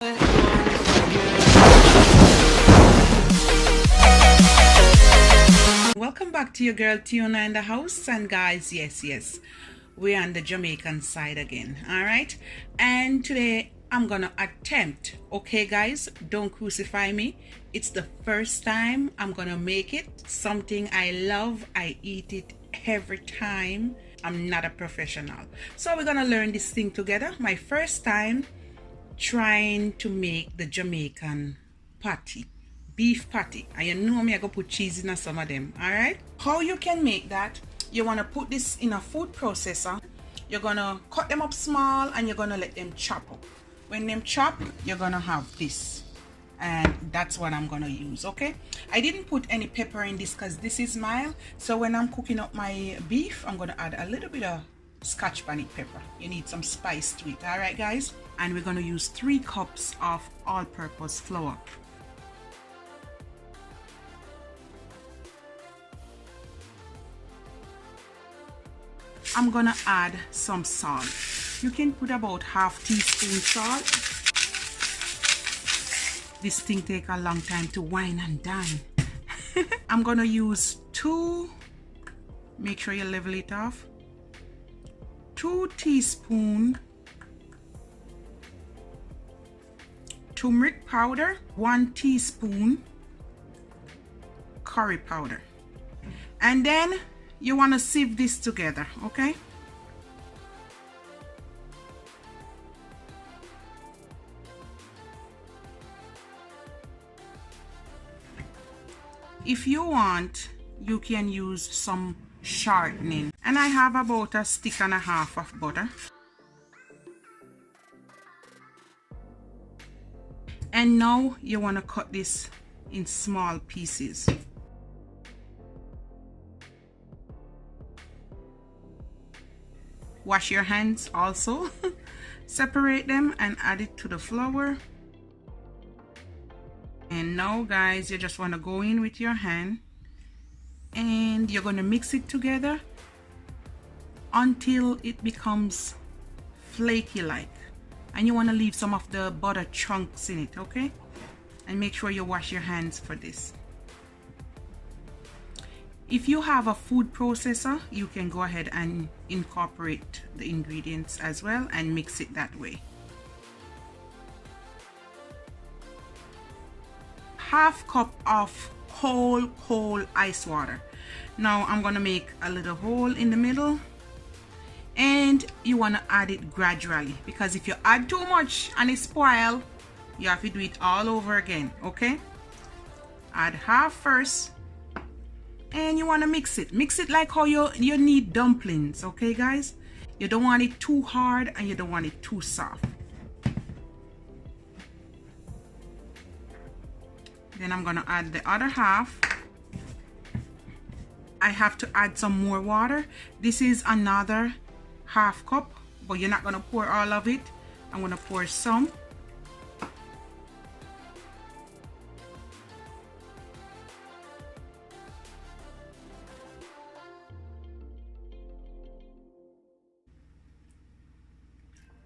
Welcome back to your girl Tiona in the house. And guys, yes, we're on the Jamaican side again. All right, and today I'm gonna attempt, okay guys, don't crucify me, it's the first time I'm gonna make it. Something I love, I eat it every time. I'm not a professional, so we're gonna learn this thing together. My first time trying to make the Jamaican patty, beef patty, and you know me, I go put cheese in some of them. All right, how you can make that: you want to put this in a food processor, you're gonna cut them up small, and you're gonna let them chop up. When them chop, you're gonna have this, and that's what I'm gonna use. Okay, I didn't put any pepper in this because this is mild, so when I'm cooking up my beef, I'm gonna add a little bit of scotch bonnet pepper. You need some spice to it. All right guys, and we're gonna use 3 cups of all-purpose flour. I'm gonna add some salt. You can put about ½ teaspoon salt. This thing take a long time to wine and dine. I'm gonna use 2, make sure you level it off, 2 teaspoons turmeric powder, 1 teaspoon curry powder, and then you want to sieve this together. Okay, if you want, you can use some shortening, and I have about 1.5 sticks of butter. And now you want to cut this in small pieces. Wash your hands also. Separate them and add it to the flour. And now guys, you just want to go in with your hand and you're going to mix it together until it becomes flaky like, and you want to leave some of the butter chunks in it. Okay, and make sure you wash your hands for this. If you have a food processor, you can go ahead and incorporate the ingredients as well and mix it that way. ½ cup of cold ice water. Now I'm gonna make a little hole in the middle, and you want to add it gradually, because if you add too much and it spoil, you have to do it all over again. Okay, add half first, and you want to mix it like how you need dumplings. Okay guys, you don't want it too hard and you don't want it too soft. Then I'm gonna add the other half. I have to add some more water. This is another ½ cup, but you're not gonna pour all of it. I'm gonna pour some.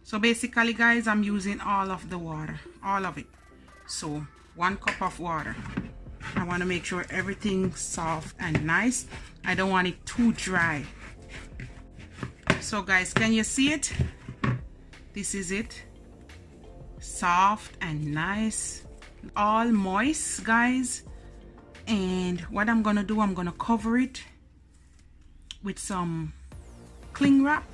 So basically guys, I'm using all of the water, all of it. So 1 cup of water. I want to make sure everything's soft and nice. I don't want it too dry. So guys, can you see it? This is it. Soft and nice, all moist guys. And what I'm gonna do, I'm gonna cover it with some cling wrap.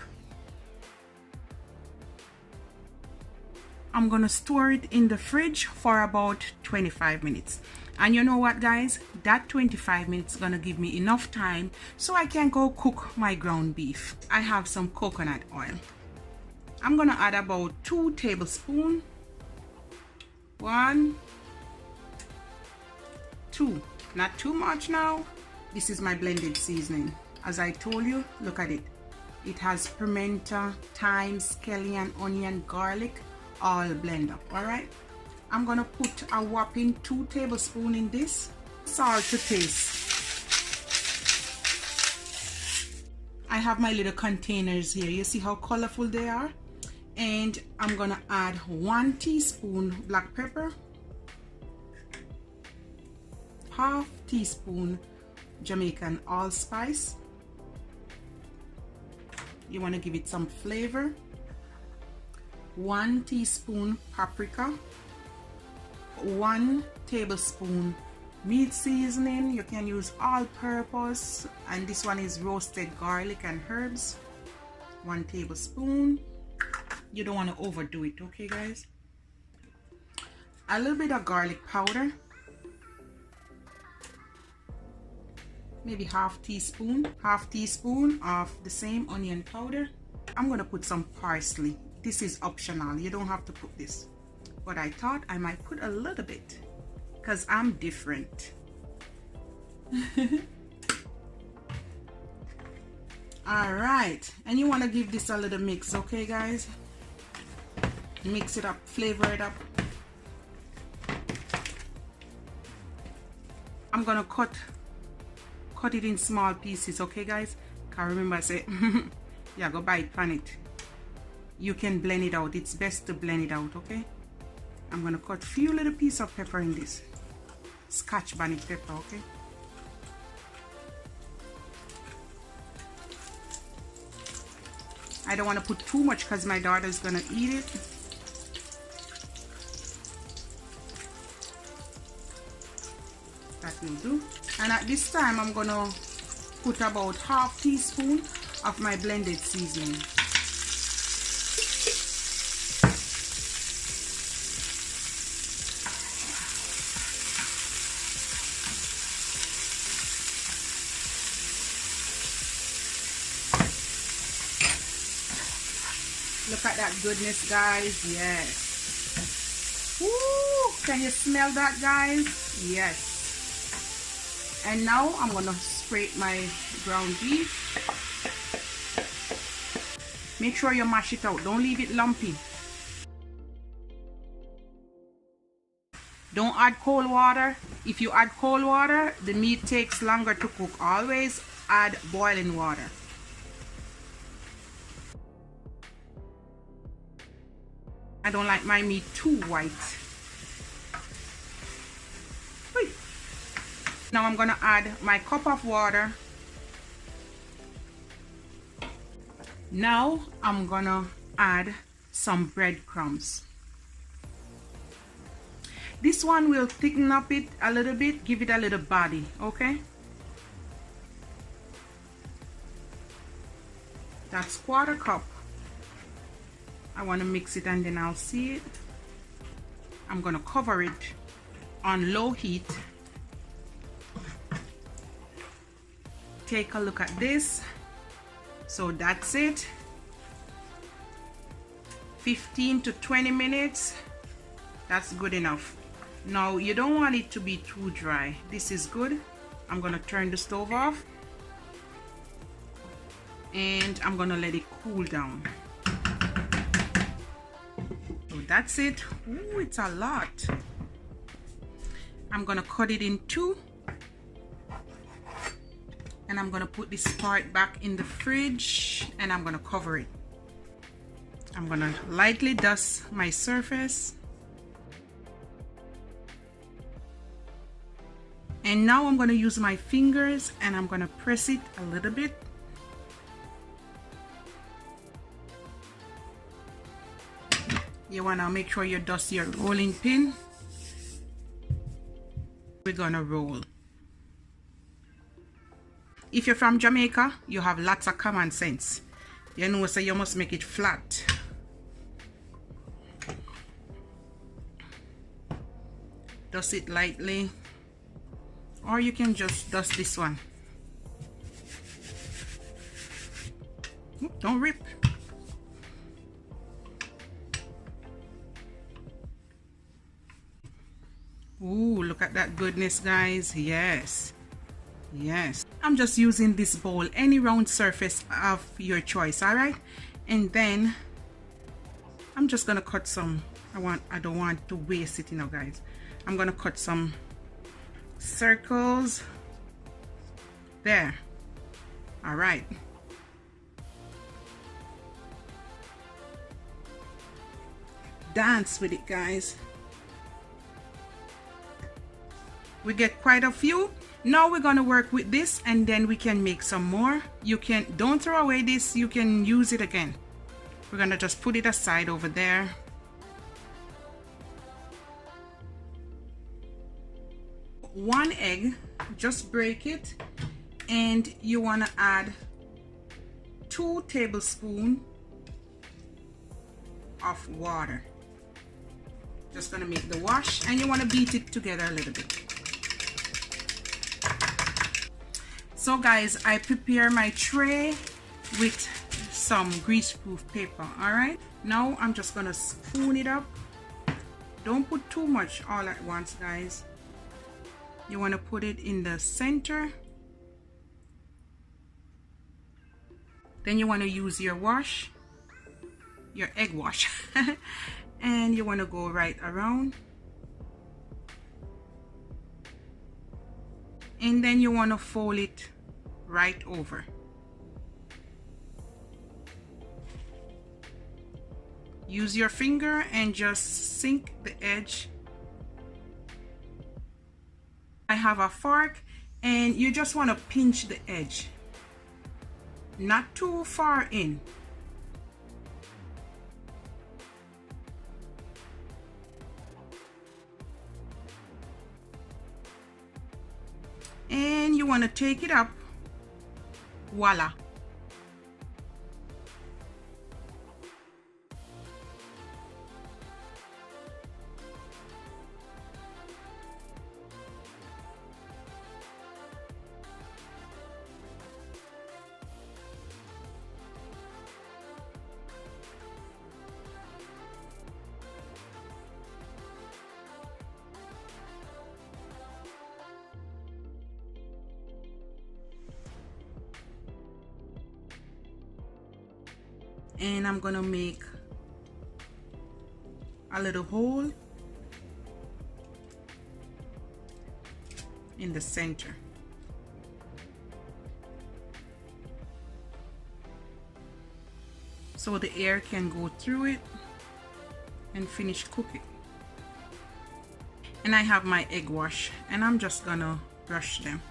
I'm gonna store it in the fridge for about 25 minutes. And you know what guys, that 25 minutes is gonna give me enough time so I can go cook my ground beef. I have some coconut oil. I'm gonna add about 2 tablespoons. 1, 2, not too much now. This is my blended seasoning. As I told you, look at it. It has pimento, thyme, scallion, onion, garlic, all blend up. All right, I'm gonna put a whopping 2 tablespoons in this. Salt to taste. I have my little containers here. You see how colorful they are? And I'm gonna add 1 teaspoon black pepper, half teaspoon Jamaican allspice. You want to give it some flavor. 1 teaspoon paprika, 1 tablespoon meat seasoning. You can use all-purpose, and this one is roasted garlic and herbs. 1 tablespoon. You don't want to overdo it, okay guys? A little bit of garlic powder, maybe half teaspoon of the same onion powder. I'm gonna put some parsley. This is optional, you don't have to put this, but I thought I might put a little bit because I'm different. All right, and you want to give this a little mix, okay guys? Mix it up, flavor it up. I'm gonna cut it in small pieces, okay guys? Can remember I say yeah, go bite pan it. You can blend it out. It's best to blend it out, okay? I'm gonna cut few little pieces of pepper in this. Scotch bonnet pepper, okay? I don't want to put too much because my daughter's gonna eat it. That will do. And at this time I'm gonna put about half teaspoon of my blended seasoning. Look at that goodness, guys. Yes. Woo! Can you smell that, guys? Yes. And now I'm gonna scrape my ground beef. Make sure you mash it out. Don't leave it lumpy. Don't add cold water. If you add cold water, the meat takes longer to cook. Always add boiling water. I don't like my meat too white. Wait. Now I'm gonna add my cup of water. Now I'm gonna add some breadcrumbs. This one will thicken up it a little bit, give it a little body, okay? That's 1/4 cup. I want to mix it and then I'll see it. I'm gonna cover it on low heat. Take a look at this. So that's it. 15 to 20 minutes. That's good enough. Now you don't want it to be too dry. This is good. I'm gonna turn the stove off and I'm gonna let it cool down. So that's it. Ooh, it's a lot. I'm gonna cut it in 2 and I'm gonna put this part back in the fridge and I'm gonna cover it. I'm gonna lightly dust my surface. And now I'm gonna use my fingers and I'm gonna press it a little bit. You wanna make sure you dust your rolling pin. We're gonna roll. If you're from Jamaica, you have lots of common sense. You know, so you must make it flat. Dust it lightly. Or you can just dust this one. Oop, don't rip. Ooh, look at that goodness, guys. Yes. Yes. I'm just using this bowl, any round surface of your choice, all right? And then I'm just gonna cut some. I don't want to waste it, you know, guys. I'm gonna cut some circles there. All right. dance with it, guys. We get quite a few. Now we're gonna work with this and then we can make some more. Don't throw away this, you can use it again. We're gonna just put it aside over there. One egg, just break it, and you want to add 2 tablespoons of water. Just gonna make the wash, and you want to beat it together a little bit. So guys, I prepare my tray with some greaseproof paper. All right, now I'm just gonna spoon it up. Don't put too much all at once, guys. You want to put it in the center. Then you want to use your wash, your egg wash, and you want to go right around. And then you want to fold it right over. Use your finger and just sink the edge. I have a fork, and you just want to pinch the edge, not too far in. And you want to take it up. Voila. And I'm gonna make a little hole in the center. So the air can go through it and finish cooking. And I have my egg wash, and I'm just gonna brush them.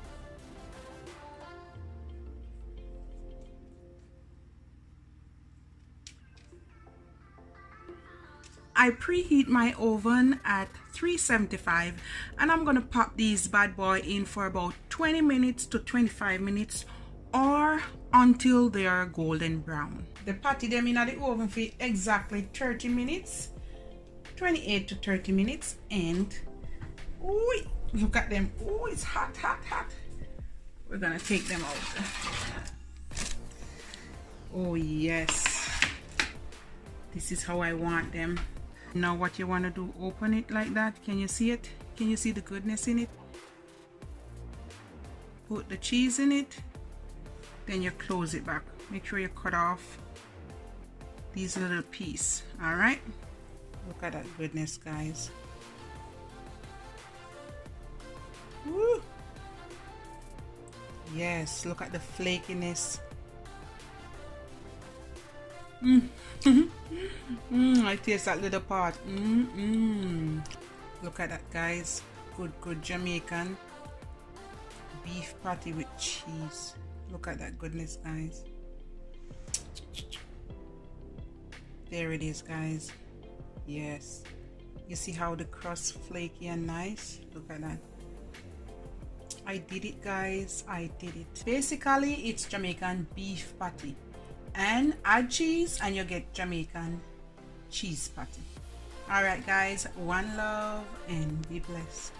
I preheat my oven at 375, and I'm gonna pop these bad boy in for about 20 minutes to 25 minutes, or until they are golden brown. The patty them in the oven for exactly 30 minutes, 28 to 30 minutes, and ooh, look at them. Oh, it's hot, hot, hot. We're gonna take them out. Oh yes, this is how I want them. Now what you want to do, open it like that. Can you see it? Can you see the goodness in it? Put the cheese in it, then you close it back. Make sure you cut off these little pieces. All right, look at that goodness, guys. Woo. Yes, look at the flakiness. I taste that little part. Look at that, guys. Good Jamaican beef patty with cheese. Look at that goodness, guys. There it is, guys. Yes, you see how the crust flaky and nice. Look at that. I did it, guys. I did it. Basically, it's Jamaican beef patty, and add cheese and you get Jamaican cheese patty. All right, guys, one love and be blessed.